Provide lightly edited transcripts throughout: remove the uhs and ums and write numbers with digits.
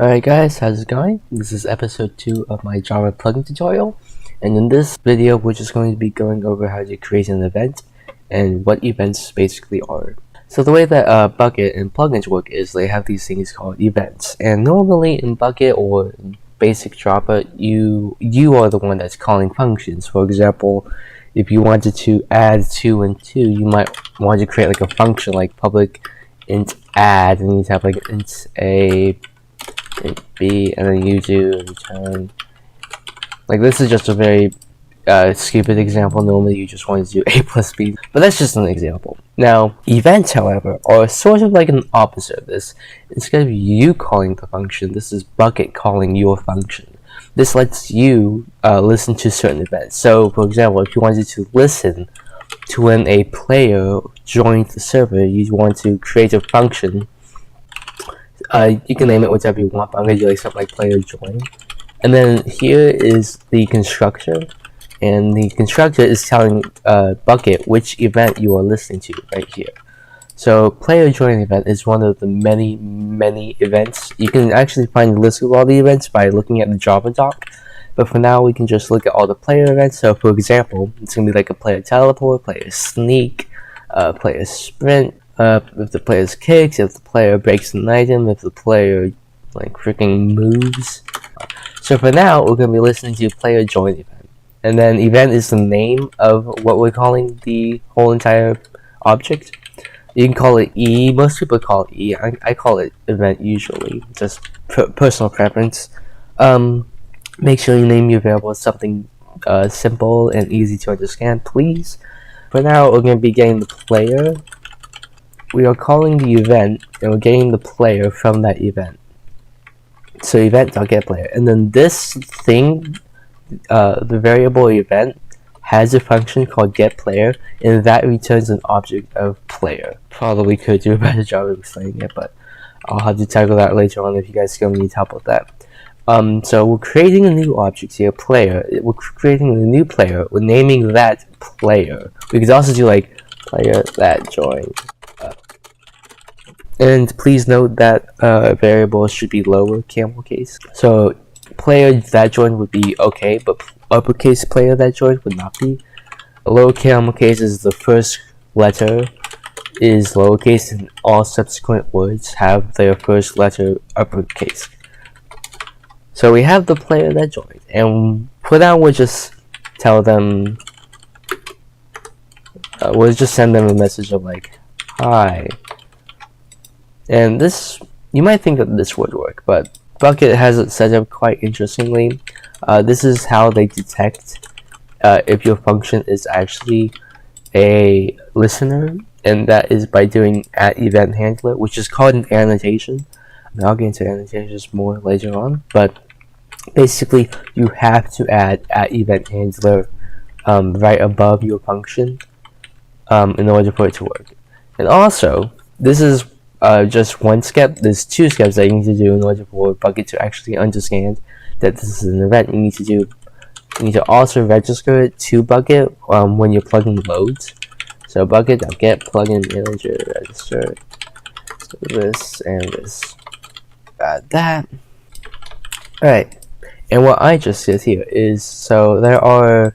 Alright guys, how's it going? This is episode 2 of my Java plugin tutorial, and in this video we're just going to be going over how to create an event and what events basically are. So the way that Bucket and plugins work is they have these things called events, and normally in Bucket or in basic Java you are the one that's calling functions. For example, if you wanted to add 2 and 2, you might want to create like a function like public int add, and you have like int a, int b, and then you do return. Like, this is just a very stupid example. Normally you just want to do a plus b, but that's just an example. Now events, however, are sort of like an opposite of this. Instead of you calling the function, this is Bucket calling your function. This lets you listen to certain events. So for example, if you wanted to listen to when a player joins the server, you want to create a function. You can name it whatever you want, but I'm going to do like something like player join. And then here is the constructor, and the constructor is telling Bucket which event you are listening to right here. So player join event is one of the many events. You can actually find a list of all the events by looking at the Java doc, but for now we can just look at all the player events. So for example, it's going to be like a player teleport, player sneak, player sprint, if the player's kicks, if the player breaks an item, if the player like freaking moves. So for now we're going to be listening to player join event, and then event is the name of what we're calling the whole entire object. You can call it E. Most people call it E. I call it event usually, just personal preference. Make sure you name your variable something simple and easy to understand, please. For now, we're going to be getting the player. We are calling the event, and we're getting the player from that event. So event.getPlayer, and then this thing, the variable event, has a function called getPlayer, and that returns an object of player. Probably could do a better job of explaining it, but I'll have to tackle that later on if you guys still need help with that. So we're creating a new object here, player. We're creating a new player. We're naming that player. We could also do like player that joined. And please note that variable should be lower camel case. So player that joined would be okay, but uppercase player that joined would not be. Lower camel case is the first letter is lowercase, and all subsequent words have their first letter uppercase. So we have the player that joined, and for now we'll just tell them, we'll just send them a message of like, hi. And this, you might think that this would work, but Bucket has it set up quite interestingly. This is how they detect if your function is actually a listener, and that is by doing @eventHandler, which is called an annotation. I'll get into annotations more later on, but basically you have to add @eventHandler right above your function in order for it to work. And also, this is just one step. There's 2 steps that you need to do in order for Bucket to actually understand that this is an event. You need to also register it to Bucket when your plugin loads. So bucket.get plugin manager register. So this and this. Add that. Alright. And what I just did here is, so there are,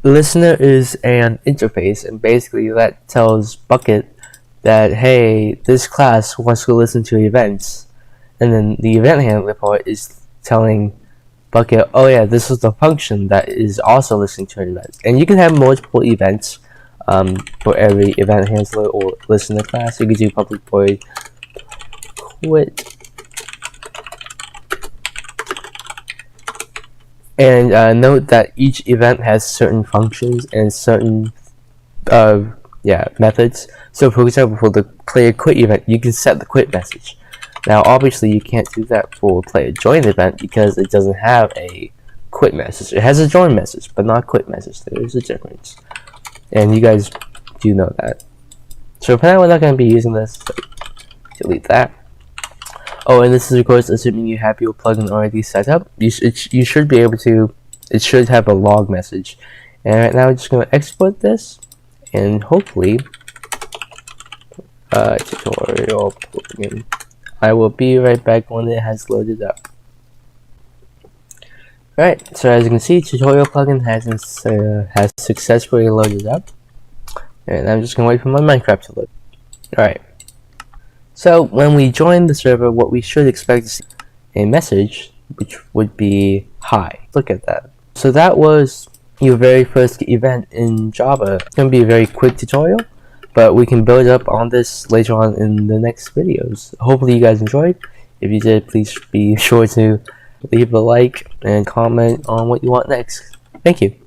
listener is an interface, and basically that tells Bucket that, hey, this class wants to listen to events, and then the event handler part is telling Bucket, oh yeah, this is the function that is also listening to events. And you can have multiple events for every event handler or listener class. You can do public void quit. And note that each event has certain functions and certain methods. So for example, for the player quit event, you can set the quit message. Now obviously you can't do that for player join event because it doesn't have a quit message. It has a join message, but not quit message. There is a difference, and you guys do know that. So for now we're not going to be using this, so delete that. Oh, and this is of course assuming you have your plugin already set up. You should be able to, it should have a log message. And right now we're just going to export this, and hopefully tutorial plugin I will be right back when it has loaded up. Alright, so as you can see, tutorial plugin has successfully loaded up, and I'm just gonna wait for my Minecraft to load. Alright, so when we join the server, what we should expect to see a message, which would be hi. Look at that. So that was your very first event in Java. It's gonna be a very quick tutorial, but we can build up on this later on in the next videos. Hopefully you guys enjoyed. If you did, please be sure to leave a like and comment on what you want next. Thank you.